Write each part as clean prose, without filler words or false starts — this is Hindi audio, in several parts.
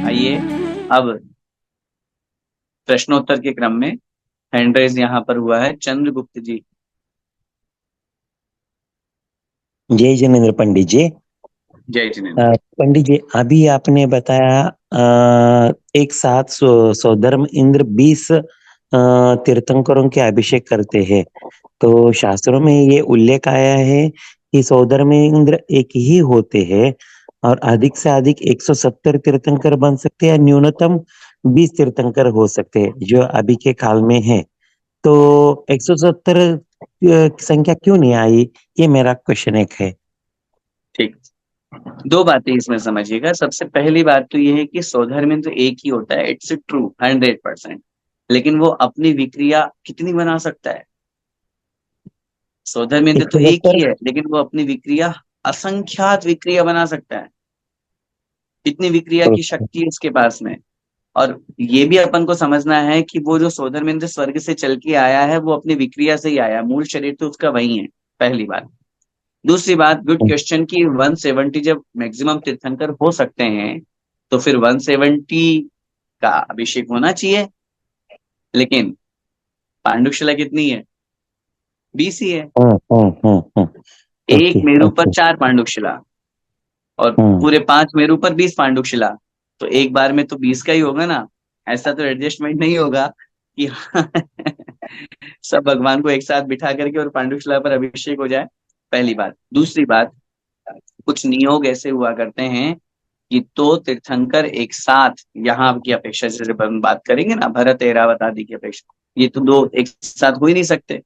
आइए अब प्रश्नोत्तर के क्रम में हैंड रेज यहाँ पर हुआ है चंद्रगुप्त जी। जय जिनेन्द्र पंडित जी। जय जिनेन्द्र। पंडित जी, अभी आपने बताया एक साथ सौधर्म इंद्र 20 तीर्थंकरों के अभिषेक करते हैं। तो शास्त्रों में ये उल्लेख आया है कि सौधर्म इंद्र एक ही होते हैं और अधिक से अधिक 170 तीर्थंकर बन सकते हैं, न्यूनतम 20 तीर्थंकर हो सकते हैं जो अभी के काल में है। तो 170 संख्या क्यों नहीं आई, ये मेरा क्वेश्चन एक है। ठीक, दो बातें इसमें समझिएगा। सबसे पहली बात तो ये है कि सौधर्मिंद तो एक ही होता है, इट्स ट्रू 100%। लेकिन वो अपनी विक्रिया कितनी बना सकता है? सौधर्मिंद तो एक 170। ही है लेकिन वो अपनी विक्रिया असंख्यात विक्रिया बना सकता है। इतनी विक्रिया की शक्ति है उसके पास में। और ये भी अपन को समझना है कि वो जो सौधर्मिंद स्वर्ग से चल के आया है वो अपनी विक्रिया से ही आया, मूल शरीर तो उसका वही है। पहली बात। दूसरी बात, गुड क्वेश्चन की 170 जब मैक्सिमम तीर्थंकर हो सकते हैं तो फिर 170 का अभिषेक होना चाहिए। लेकिन पांडुशिला कितनी है? 20 ही है। एक ओके मेरु पर ओके। 4 पांडुशिला और पूरे 5 मेरु पर 20 पांडुशिला। तो एक बार में तो 20 का ही होगा ना। ऐसा तो एडजस्टमेंट नहीं होगा कि सब भगवान को एक साथ बिठा करके और पांडुशिला पर अभिषेक हो जाए। पहली बात। दूसरी बात, कुछ नियोग ऐसे हुआ करते हैं कि तो तीर्थंकर एक साथ यहाँ की अपेक्षा, जैसे हम बात करेंगे ना भरत एरावत आदि की अपेक्षा, ये तो दो एक साथ हो ही नहीं सकते।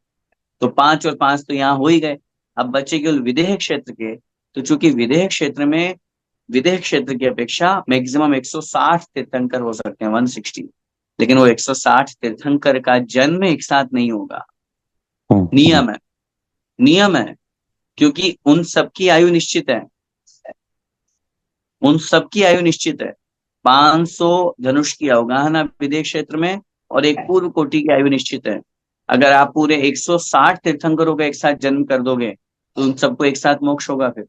तो 5 और 5 तो यहाँ हो ही गए। अब बचे केवल विदेह क्षेत्र के। तो चूंकि विदेह क्षेत्र की अपेक्षा मैक्सिमम 160 तीर्थंकर हो सकते हैं, 160। लेकिन वो 160 तीर्थंकर का जन्म एक साथ नहीं होगा। नियम है, नियम है। क्योंकि उन सबकी आयु निश्चित है, उन सबकी आयु निश्चित है। 500 धनुष की अवगाहना विदेश क्षेत्र में और एक पूर्व कोटि की आयु निश्चित है। अगर आप पूरे 160 तीर्थंकरों का एक साथ जन्म कर दोगे तो उन सबको एक साथ मोक्ष होगा फिर।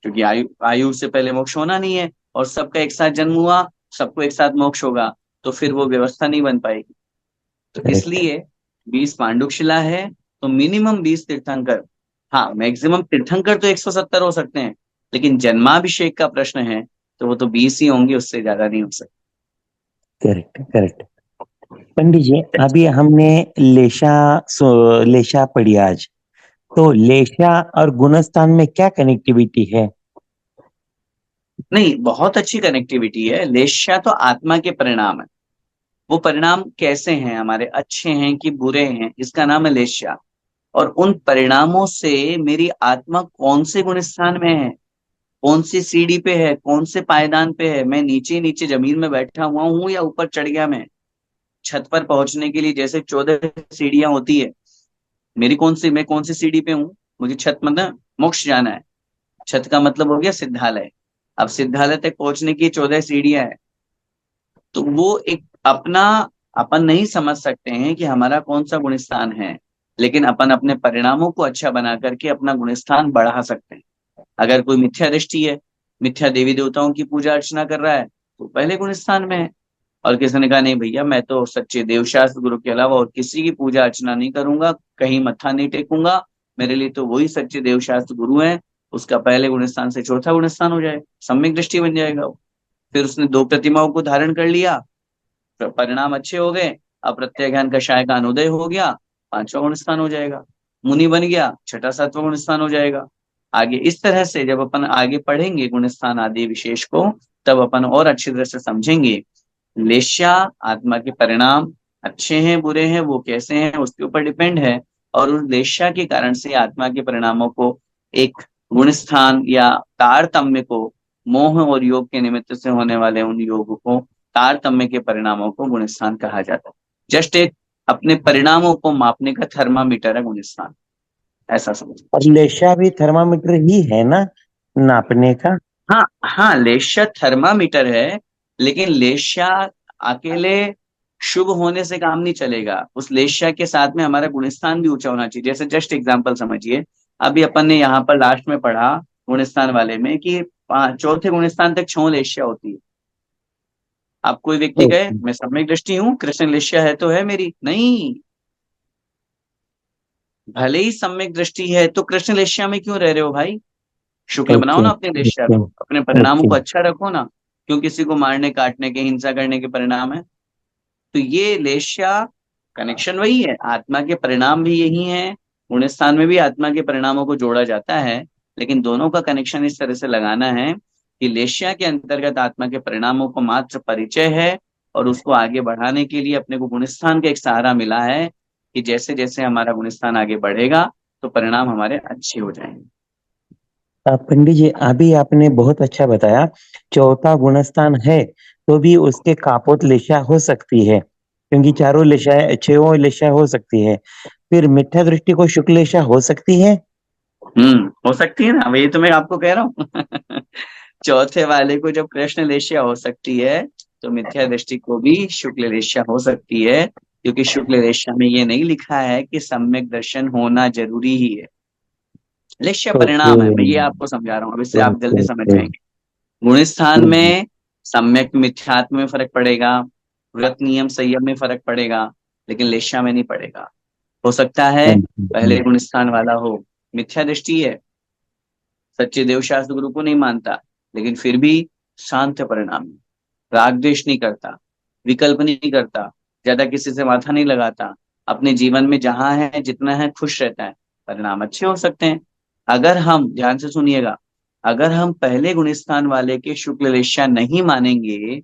क्योंकि आयु आयु से पहले मोक्ष होना नहीं है और सबका एक साथ जन्म हुआ, सबको एक साथ मोक्ष होगा, तो फिर वो व्यवस्था नहीं बन पाएगी। तो करेक्ट। इसलिए 20 पांडुशिला है तो मिनिमम 20 तीर्थंकर। हाँ, मैक्सिमम तीर्थंकर तो 170 हो सकते हैं, लेकिन जन्माभिषेक का प्रश्न है तो वो तो 20 ही होंगे, उससे ज्यादा नहीं हो करेक्ट करेक्ट। पंडित जी, सकते। अभी हमने लेशा पढ़ी आज। तो लेशा और गुणस्थान में क्या कनेक्टिविटी है? नहीं, बहुत अच्छी कनेक्टिविटी है। लेश्या तो आत्मा के परिणाम है। वो परिणाम कैसे हैं हमारे, अच्छे हैं कि बुरे हैं, इसका नाम है लेश्या। और उन परिणामों से मेरी आत्मा कौन से गुण स्थान में है, कौन सी सीढ़ी पे है, कौन से पायदान पे है, मैं नीचे नीचे जमीन में बैठा हुआ हूँ या ऊपर चढ़ गया मैं छत पर पहुंचने के लिए। जैसे 14 सीढ़ियां होती है, मैं कौन सी सीढ़ी पे हूँ? मुझे छत मतलब मोक्ष जाना है। छत का मतलब हो गया सिद्धालय। अब सिद्धालय तक पहुंचने की 14 सीढ़ियां हैं। तो वो एक अपना, अपन नहीं समझ सकते हैं कि हमारा कौन सा गुणस्थान है, लेकिन अपन अपने परिणामों को अच्छा बना करके अपना गुणस्थान बढ़ा सकते हैं। अगर कोई मिथ्या दृष्टि है, मिथ्या देवी देवताओं की पूजा अर्चना कर रहा है, तो पहले गुणस्थान में है। और किसी ने कहा नहीं भैया, मैं तो सच्चे देवशास्त्र गुरु के अलावा और किसी की पूजा अर्चना नहीं करूंगा, कहीं मत्था नहीं टेकूंगा, मेरे लिए तो वही सच्चे देवशास्त्र गुरु है, उसका पहले गुणस्थान से चौथा गुणस्थान हो जाए, सम्यक दृष्टि बन जाएगा वो। फिर उसने 2 प्रतिमाओं को धारण कर लिया, परिणाम अच्छे हो गए, अब प्रत्यज्ञान कषाय का अनुदय हो गया, 5वां गुण स्थान हो जाएगा। मुनि बन गया, छठा 7वां गुण स्थान हो जाएगा। आगे इस तरह से जब अपन आगे पढ़ेंगे गुण स्थान आदि विशेष को, तब अपन और अच्छी तरह से समझेंगे। लेश्या आत्मा के परिणाम अच्छे हैं बुरे हैं वो कैसे हैं उसके ऊपर डिपेंड है। और उस लेश्या के कारण से आत्मा के परिणामों को एक गुण स्थान या तारतम्य को, मोह और योग के निमित्त से होने वाले उन योग को, तारतम्य के परिणामों को गुणस्थान कहा जाता है। जस्ट एक अपने परिणामों को मापने का थर्मामीटर है गुणस्थान, ऐसा समझ। और लेशा भी थर्मामीटर ही है ना, नापने का? हाँ हाँ, लेश्या थर्मामीटर है, लेकिन लेश्या अकेले शुभ होने से काम नहीं चलेगा। उस लेश्या के साथ में हमारा गुणस्थान भी ऊंचा होना चाहिए। जैसे जस्ट एग्जांपल समझिए, अभी अपन ने यहाँ पर लास्ट में पढ़ा गुणस्थान वाले में कि चौथे गुणस्थान तक छो लेश्या होती है। आप कोई व्यक्ति कहे ओके। मैं सम्यक दृष्टि हूँ, कृष्ण लेश्या है तो है मेरी, नहीं। भले ही सम्यक दृष्टि है तो कृष्ण लेश्या में क्यों रह रहे हो भाई? शुक्ल बनाओ ओके। ना अपने लेश्या ओके। को, अपने परिणामों ओके। को अच्छा रखो ना। क्यों किसी को मारने काटने के, हिंसा करने के परिणाम है? तो ये लेश्या, कनेक्शन वही है, आत्मा के परिणाम भी यही है। पुण्य स्थान में भी आत्मा के परिणामों को जोड़ा जाता है, लेकिन दोनों का कनेक्शन इस तरह से लगाना है कि लेश्या के अंतर्गत आत्मा के परिणामों को मात्र परिचय है, और उसको आगे बढ़ाने के लिए अपने को गुणस्थान का एक सहारा मिला है कि जैसे जैसे हमारा गुणस्थान आगे बढ़ेगा तो परिणाम हमारे अच्छे हो जाएंगे। पंडित जी, अभी आपने बहुत अच्छा बताया। चौथा गुणस्थान है तो भी उसके कापोत लिशा हो सकती है, क्योंकि चारों लिशा छह लिशा हो सकती है। फिर मिथ्या दृष्टि को शुक्ल लिशा हो सकती है। हो सकती है ना, वही तो मैं आपको कह रहा हूँ। चौथे वाले को जब कृष्ण लेश्या हो सकती है, तो मिथ्या दृष्टि को भी शुक्ल लेश्या हो सकती है, क्योंकि शुक्ल लेश्या में ये नहीं लिखा है कि सम्यक दर्शन होना जरूरी ही है। लेश्या ओके। परिणाम है, मैं ये आपको समझा रहा हूँ, अब इससे आप ओके। जल्दी समझ ओके। जाएंगे। गुण स्थान हम्म। में सम्यक मिथ्यात्व में फर्क पड़ेगा, व्रत नियम संयम में फर्क पड़ेगा, लेकिन लेश्या में नहीं पड़ेगा। हो सकता है पहले गुण स्थान वाला हो, मिथ्या दृष्टि है, सच्चे देव शास्त्र गुरु को नहीं मानता, लेकिन फिर भी शांत परिणाम है। राग द्वेष नहीं करता, विकल्प नहीं करता, ज्यादा किसी से माथा नहीं लगाता, अपने जीवन में जहां है जितना है खुश रहता है, परिणाम अच्छे हो सकते हैं। अगर हम ध्यान से सुनिएगा, अगर हम पहले गुणस्थान वाले के शुक्ल लेश्या नहीं मानेंगे,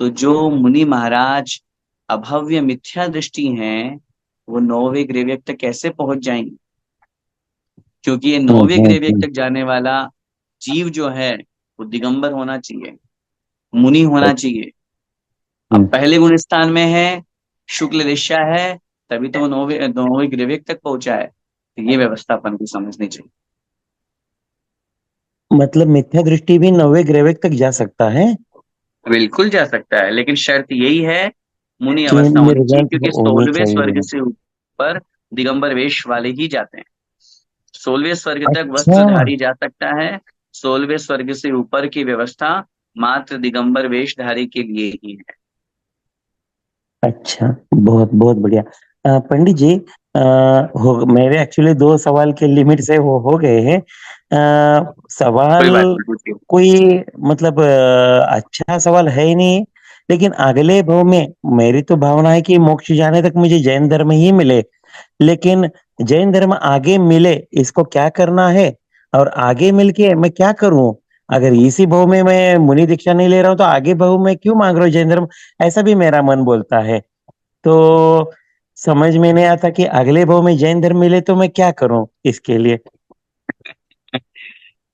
तो जो मुनि महाराज अभव्य मिथ्या दृष्टि हैं, वो नौवे ग्रेवियक तक कैसे पहुंच जाएंगे? क्योंकि ये नौवे ग्रेवियक हम्म। तक जाने वाला जीव जो है, वो दिगंबर होना चाहिए, मुनि होना चाहिए। अब हम्म। पहले गुण स्थान में है, शुक्ल दिशा है, तभी तो वो नौवे नौवे ग्रेवियक तक पहुंचा है। तो ये व्यवस्था अपन को समझनी चाहिए। मतलब मिथ्या दृष्टि भी नौवे ग्रेविक तक जा सकता है बिल्कुल जा सकता है, लेकिन शर्त यही है, मुनि कि अवस्था होनी चाहिए, निर्गंथ क्योंकि होनी 16वें स्वर्ग चाहिए। से ऊपर दिगंबर वेश वाले ही जाते हैं। 16वें स्वर्ग तक अच्छा। वस्त्रधारी जा सकता है, 16वें स्वर्ग से ऊपर की व्यवस्था मात्र दिगंबर वेशधारी के लिए ही है। अच्छा, बहुत बहुत बढ़िया। पंडित जी, मेरे एक्चुअली दो सवाल के लिमिट से वो हो गए हैं। सवाल कोई बात नहीं, पूछिए। कोई मतलब अच्छा सवाल है ही नहीं, लेकिन अगले भाव में मेरी तो भावना है कि मोक्ष जाने तक मुझे जैन धर्म ही मिले। लेकिन जैन धर्म आगे मिले, इसको क्या करना है? और आगे मिलके मैं क्या करूं? अगर इसी भाव में मैं मुनि दीक्षा नहीं ले रहा हूं तो आगे भाव में क्यों मांग रहा हूँ जैन धर्म? ऐसा भी मेरा मन बोलता है। तो समझ में नहीं आता कि अगले भाव में जैन धर्म मिले तो मैं क्या करूं इसके लिए।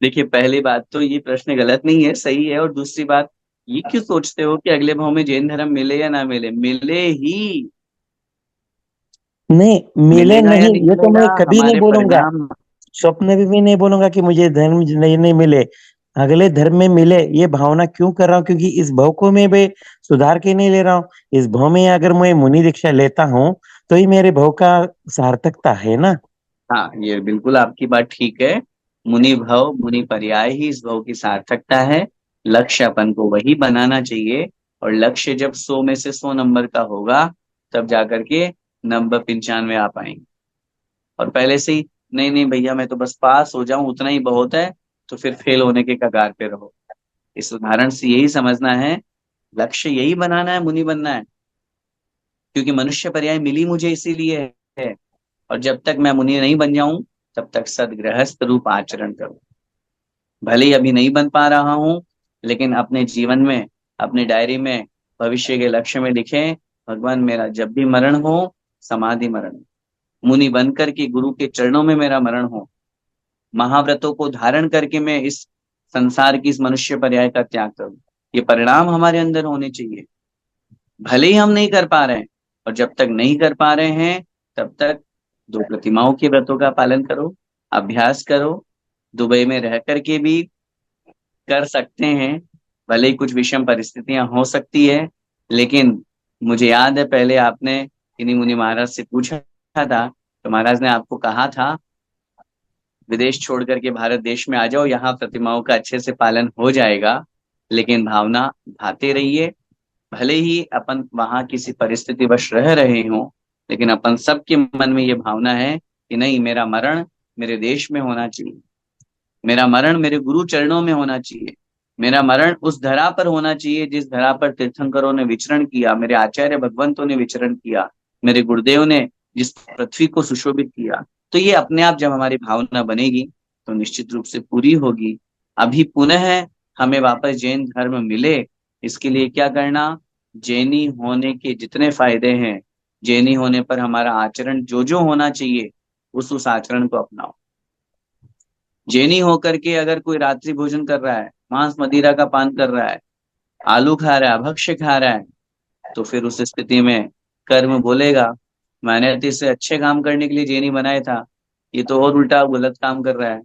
देखिए, पहली बात तो ये प्रश्न गलत नहीं है, सही है। और दूसरी बात, ये क्यों सोचते हो कि अगले भाव में जैन धर्म मिले या ना मिले? मिले ही, नहीं, मिले मिलेगा या नहीं नहीं ये तो मिलेगा मैं कभी नहीं हमारे बोलूंगा। परिणाम। स्वप्न में भी नहीं बोलूंगा कि मुझे धर्म नहीं नहीं मिले। अगले धर्म में मिले ये भावना क्यों कर रहा हूँ? क्योंकि इस भाव को मैं भी सुधार के नहीं ले रहा हूँ। इस भाव में अगर मैं मुनि दीक्षा लेता हूँ तो ही मेरे भाव का सार्थकता है ना। हाँ, ये बिल्कुल आपकी बात ठीक है। मुनि भव मुनि पर्याय ही इस भव की सार्थकता है। लक्ष्य अपन को वही बनाना चाहिए, और लक्ष्य जब 100 में से 100 नंबर का होगा, तब जाकर के नंबर 95 आ पाएंगे। और पहले से ही नहीं नहीं भैया मैं तो बस पास हो जाऊं उतना ही बहुत है, तो फिर फेल होने के कगार पे रहो। इस उदाहरण से यही समझना है, लक्ष्य यही बनाना है, मुनि बनना है। क्योंकि मनुष्य पर्याय मिली मुझे इसीलिए है, और जब तक मैं मुनि नहीं बन जाऊं, तब तक सदगृहस्थ रूप आचरण करूं। भले ही अभी नहीं बन पा रहा हूं, लेकिन अपने जीवन में, अपनी डायरी में, भविष्य के लक्ष्य में लिखें, भगवान मेरा जब भी मरण हो, समाधि मरण हो, मुनि बनकर के गुरु के चरणों में मेरा मरण हो, महाव्रतों को धारण करके मैं इस संसार की, इस मनुष्य पर्याय का त्याग करूं। ये परिणाम हमारे अंदर होने चाहिए। भले ही हम नहीं कर पा रहे हैं, और जब तक नहीं कर पा रहे हैं, तब तक दो प्रतिमाओं के व्रतों का पालन करो, अभ्यास करो। दुबई में रह करके भी कर सकते हैं, भले ही कुछ विषम परिस्थितियां हो सकती है, लेकिन मुझे याद है पहले आपने इन्हीं मुनि महाराज से पूछा था, तो महाराज ने आपको कहा था विदेश छोड़ करके भारत देश में आ जाओ, यहाँ प्रतिमाओं का अच्छे से पालन हो जाएगा। लेकिन भावना भाते रहिए। भले ही अपन वहां किसी परिस्थितिवश रह रहे हो, लेकिन अपन सबके मन में ये भावना है कि नहीं, मेरा मरण मेरे देश में होना चाहिए, मेरा मरण मेरे गुरु चरणों में होना चाहिए, मेरा मरण उस धरा पर होना चाहिए जिस धरा पर तीर्थंकरों ने विचरण किया, मेरे आचार्य भगवंतों ने विचरण किया, मेरे गुरुदेव ने जिस पृथ्वी को सुशोभित किया। तो ये अपने आप जब हमारी भावना बनेगी तो निश्चित रूप से पूरी होगी। अभी पुनः हमें वापस जैन धर्म मिले, इसके लिए क्या करना? जैनी होने के जितने फायदे हैं, जैनी होने पर हमारा आचरण जो जो होना चाहिए, उस आचरण को अपनाओ। जैनी होकर के अगर कोई रात्रि भोजन कर रहा है, मांस मदिरा का पान कर रहा है, आलू खा रहा है, भक्ष्य खा रहा है, तो फिर उस स्थिति में कर्म बोलेगा, मैंने तो इसे अच्छे काम करने के लिए जैनी बनाया था, ये तो और उल्टा गलत काम कर रहा है,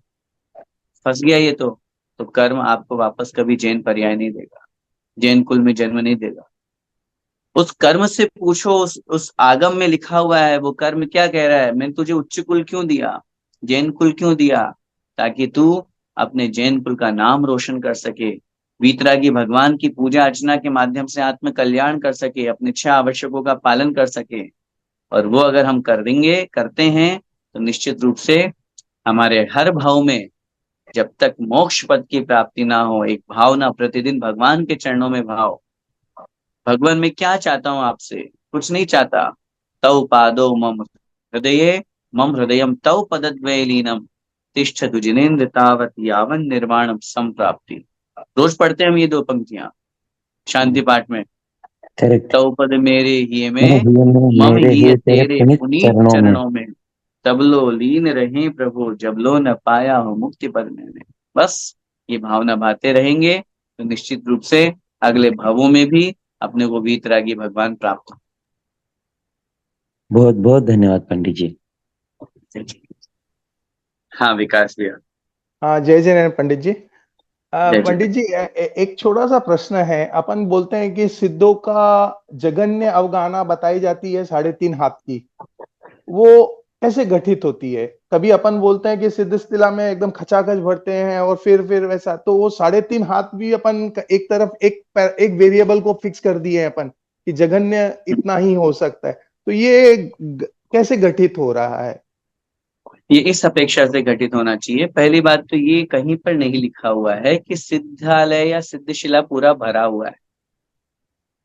फंस गया ये तो कर्म आपको वापस कभी जैन पर्याय नहीं देगा, जैन कुल में जन्म नहीं देगा। उस कर्म से पूछो, उस आगम में लिखा हुआ है वो कर्म क्या कह रहा है, मैंने तुझे उच्च कुल क्यों दिया, जैन कुल क्यों दिया? ताकि तू अपने जैन कुल का नाम रोशन कर सके, वीतरागी भगवान की पूजा अर्चना के माध्यम से आत्म कल्याण कर सके, अपने छह आवश्यकों का पालन कर सके। और वो अगर हम कर देंगे, करते हैं, तो निश्चित रूप से हमारे हर भाव में, जब तक मोक्ष पद की प्राप्ति ना हो, एक भावना प्रतिदिन भगवान के चरणों में भाव, भगवान मैं क्या चाहता हूं आपसे, कुछ नहीं चाहता। तव पादो मम हृदये, मम हृदयम तव पदद्वये लीनम, तिष्ठतु जिनेन्द्र तावत यावन निर्वाणम संप्राप्ति। रोज पढ़ते हैं हम ये दो पंक्तियां शांति पाठ में। करेक्ट। तव पद मेरे ही मेरे में, जीवन में मम मेरे ही ही तेरे तेरे पुनीत पुनीत चरणों में। चरणों में, तब लो लीन रहे प्रभु, जब लो न पाया हो मुक्ति पद मैंने। बस ये भावना भाते रहेंगे तो निश्चित रूप से अगले भवों में भी अपने को वीतरागी भगवान प्राप्त बहुत बहुत धन्यवाद पंडित जी। हो। हाँ विकास भैया। हाँ, जय जय पंडित जी। जय जय। पंडित जी, एक छोटा सा प्रश्न है। अपन बोलते हैं कि सिद्धों का जगन्य अवगाहना बताई जाती है 3.5 हाथ की, वो कैसे घटित होती है? कभी अपन बोलते हैं कि सिद्ध स्थिला में एकदम खचाखच भरते हैं और फिर वैसा, तो वो 3.5 हाथ भी अपन एक तरफ एक वेरिएबल को फिक्स कर दिए हैं अपन कि जगन्य इतना ही हो सकता है, तो ये कैसे घटित हो रहा है? ये इस अपेक्षा से घटित होना चाहिए। पहली बात तो ये कहीं पर नहीं लिखा हुआ है कि सिद्धालय या सिद्धशिला पूरा भरा हुआ है।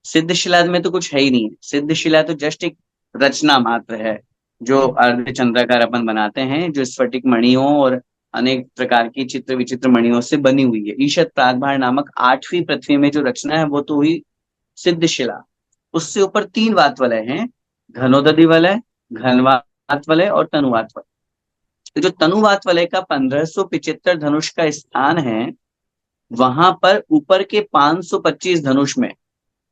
सिद्धशिला में तो कुछ है ही नहीं है। सिद्धशिला तो जस्ट एक रचना मात्र है जो अर्ध चंद्राकार अपन बनाते हैं, जो स्फटिक मणियों और अनेक प्रकार की चित्र विचित्र मणियों से बनी हुई है। ईशत प्रातभार नामक 8वीं पृथ्वी में जो रचना है वो तो हुई सिद्धशिला। उससे ऊपर 3 वात वलय हैं, घनोदधि वलय, घनवात वलय और तनुवात वलय। तो जो तनुवात वलय का 1575 धनुष का स्थान है, वहां पर ऊपर के 525 धनुष में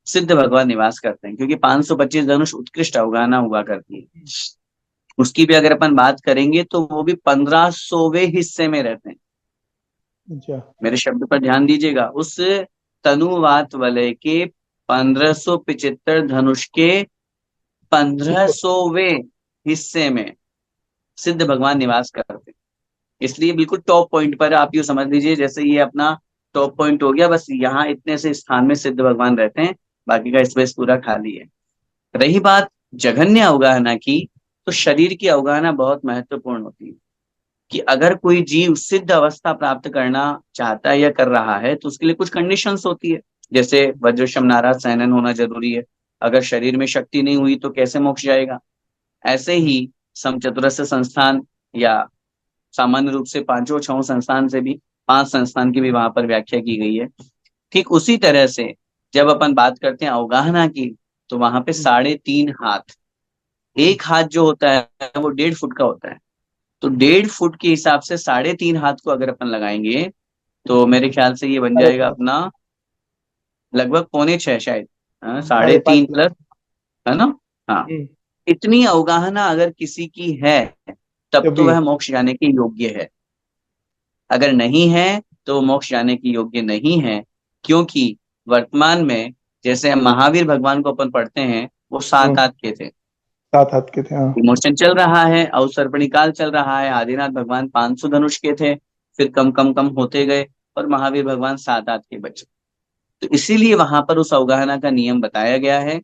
सिद्ध भगवान निवास करते हैं, क्योंकि 525 धनुष उत्कृष्ट अवगाहना हुआ करती है। उसकी भी अगर अपन बात करेंगे तो वो भी 1500वें हिस्से में रहते हैं। अच्छा। मेरे शब्द पर ध्यान दीजिएगा। उस तनुवात वलय के 1575 धनुष के 1500वें हिस्से में सिद्ध भगवान निवास करते हैं। इसलिए बिल्कुल टॉप पॉइंट पर आप यूं समझ लीजिए जैसे ये अपना टॉप पॉइंट हो गया, बस यहाँ इतने से स्थान में सिद्ध भगवान रहते हैं, बाकी का स्पेस पूरा खाली है। रही बात जघन्य अवगाहना की, तो शरीर की अवगाहना बहुत महत्वपूर्ण होती है कि अगर कोई जीव सिद्ध अवस्था प्राप्त करना चाहता है या कर रहा है तो उसके लिए कुछ कंडीशंस होती है। जैसे वज्रशम नाराज सैनन होना जरूरी है। अगर शरीर में शक्ति नहीं हुई तो कैसे मोक्ष जाएगा? ऐसे ही समचतुरस्र संस्थान या सामान्य रूप से पांचों छहों संस्थान से भी 5 संस्थान की भी वहां पर व्याख्या की गई है। ठीक उसी तरह से जब अपन बात करते हैं अवगाहना की, तो वहां पे 3.5 हाथ, एक हाथ जो होता है वो 1.5 फुट का होता है। तो 1.5 फुट के हिसाब से 3.5 हाथ को अगर अपन लगाएंगे तो मेरे ख्याल से ये बन साढ़े जाएगा पाँच अपना लगभग 6.25 शायद, हाँ, साढ़े साढ़े तीन पाँच प्लस, है ना? हाँ, हम्म, इतनी अवगाहना अगर किसी की है तब तो तभी। वह मोक्ष जाने के योग्य है। अगर नहीं है तो मोक्ष जाने की योग्य नहीं है, क्योंकि वर्तमान में जैसे हम महावीर भगवान को अपन पढ़ते हैं, वो 7 हाथ के थे। 7 हाथ के थे, हाँ। इमोशन चल रहा है, अवसर्पणी काल चल रहा है। आदिनाथ भगवान 500 धनुष के थे, फिर कम कम कम होते गए और महावीर भगवान 7 हाथ के बचे। तो इसीलिए वहां पर उस अवगाहना का नियम बताया गया है।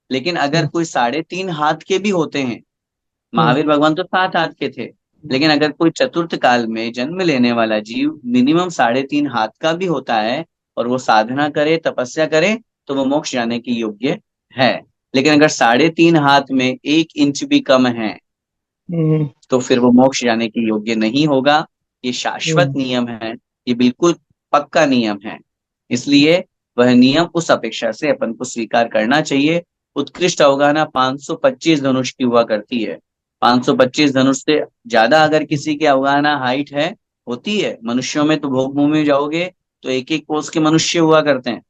लेकिन अगर हम्म, कोई 3.5 हाथ के भी होते हैं, हम्म, महावीर भगवान तो 7 हाथ के थे, लेकिन अगर कोई चतुर्थ काल में जन्म लेने वाला जीव मिनिमम 3.5 हाथ का भी होता है और वो साधना करे, तपस्या करे, तो वो मोक्ष जाने के योग्य है। लेकिन अगर 3.5 हाथ में 1 इंच भी कम है, हम्म, तो फिर वो मोक्ष जाने के योग्य नहीं होगा। ये शाश्वत हम्म, नियम है, ये बिल्कुल पक्का नियम है। इसलिए वह नियम उस अपेक्षा से अपन को स्वीकार करना चाहिए। उत्कृष्ट अवगाहना 525 धनुष की हुआ करती है। 525 धनुष से ज्यादा अगर किसी की अवगाहना हाइट है, होती है, मनुष्यों में तो भोग भूमि में जाओगे तो 1-1 कोस के मनुष्य हुआ करते हैं।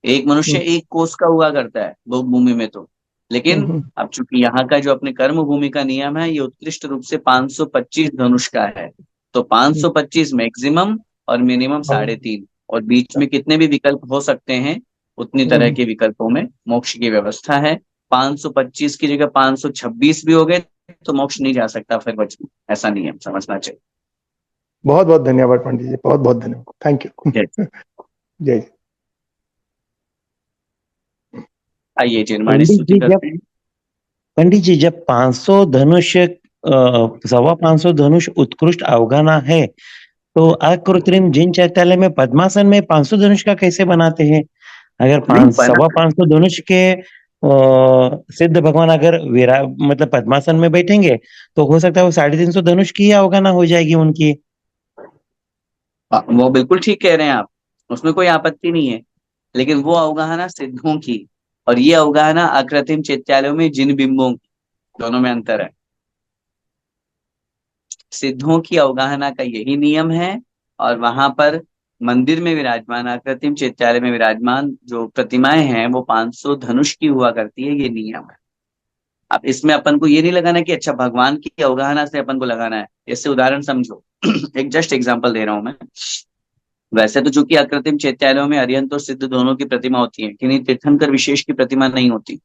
एक मनुष्य हम्म, 1 कोस का हुआ करता है भोग भूमि में तो। लेकिन हम्म, अब चूंकि यहाँ का जो अपने कर्म भूमि का नियम है, ये उत्कृष्ट रूप से 525 धनुष का है। तो 525 मैक्सिमम और मिनिमम हाँ, 3.5, और बीच में कितने भी विकल्प हो सकते हैं, उतनी तरह हम्म, के विकल्पों में मोक्ष की व्यवस्था है। 525 की जगह 526 भी हो गए तो मोक्ष नहीं जा सकता फिर बच, ऐसा नियम समझना चाहिए। बहुत बहुत धन्यवाद पंडित जी, बहुत बहुत धन्यवाद, थैंक यू। जय। जय। आइए जिनवाणी पंडित स्तुति जी जब करते हैं। पंडित जी जब 500 धनुष 525 धनुष उत्कृष्ट अवगाहना है, तो अकृत्रिम जिन चैत्यालय में पद्मासन में 500 धनुष का कैसे बनाते हैं? अगर नहीं पांच बना, 525 धनुष के सिद्ध भगवान अगर विरा मतलब पद्मासन में बैठेंगे, तो हो सकता है वो 350 धनुष की ही अवगाहना हो जाएगी उनकी। वो बिल्कुल ठीक कह रहे हैं आप, उसमें कोई आपत्ति नहीं है। लेकिन वो अवगाहना सिद्धों की, और ये अवगाहना अकृत्रिम चैत्यालयों में जिन बिंबों की, दोनों में अंतर है। सिद्धों की अवगाहना का यही नियम है, और वहां पर मंदिर में विराजमान, अकृत्रिम चैत्यालय में विराजमान जो प्रतिमाएं हैं वो 500 धनुष की हुआ करती है, ये नियम है। अब इसमें अपन को ये नहीं लगाना कि अच्छा भगवान की अवगाहना से अपन को लगाना है। इससे उदाहरण समझो। एक जस्ट एग्जांपल दे रहा हूं मैं। वैसे तो चूंकि अकृत्रिम चैत्यालयों में अरिहंत और सिद्ध दोनों की प्रतिमा होती है, किन्हीं तीर्थंकर विशेष की प्रतिमा नहीं होती।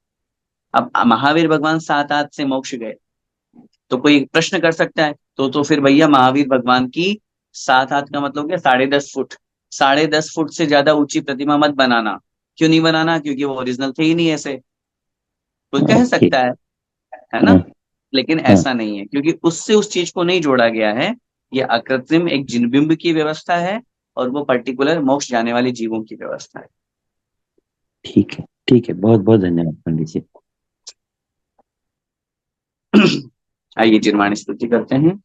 अब महावीर भगवान 7 हाथ से मोक्ष गए, तो कोई प्रश्न कर सकता है तो फिर भैया महावीर भगवान की 7 हाथ का मतलब क्या, 10.5 फुट, 10.5 फुट से ज्यादा ऊंची प्रतिमा मत बनाना। क्यों नहीं बनाना? क्योंकि वो ओरिजिनल थे ही नहीं ऐसे। कोई कह ओके। सकता है ना? हाँ, लेकिन हाँ, ऐसा नहीं है, क्योंकि उससे उस चीज को नहीं जोड़ा गया है। ये अकृत्रिम एक जिनबिंब की व्यवस्था है, और वो पर्टिकुलर मोक्ष जाने वाले जीवों की व्यवस्था है। ठीक है, ठीक है, बहुत बहुत धन्यवाद पंडित जी। आइए जिनवाणी स्तुति करते हैं।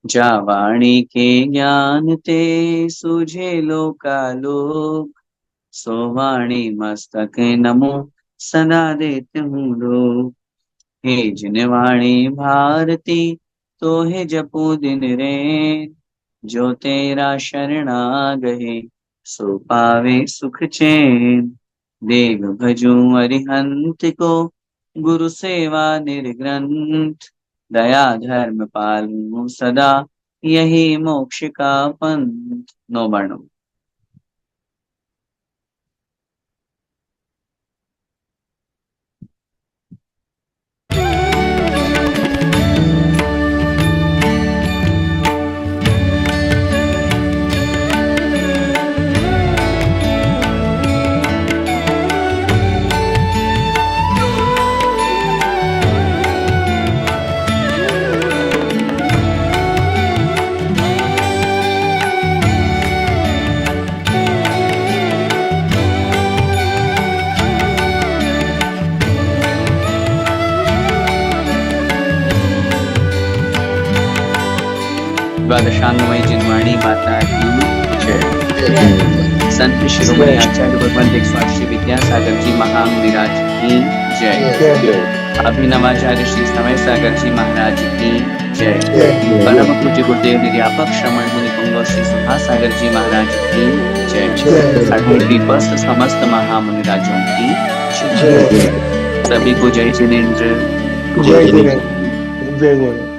जा वाणी के ज्ञान ते सुझे लोकालोक, सो वाणी मस्तक नमो सदा देते हूँ लोक। हे जिन वाणी भारती, तो हे जपू दिन रे, जो तेरा शरणा गए, सो पावे सुख चैन। देव भजू अरिहंत को, गुरु सेवा निर्ग्रंथ, दया धर्म पालू सदा, यही मोक्ष का पंथ। नो वर्णो। द्वादशांगमय जिनवाणी माता की जय। संत शिरोमणि आचार्य भगवान दीक्षांत श्री विद्यासागर जी महामुनिराज की जय। अभिनवाचार्य श्री समय सागर जी महाराज की जय। परम पूज्य गुरुदेव निर्यापक श्रमण मुनि पुंगव श्री सुधा सागर जी महाराज की जय। अर्थीपस्थ समस्त महामुनिराजों की जय। सभी को जय जिनेन्द्र। जय गुरु। जय गुरु।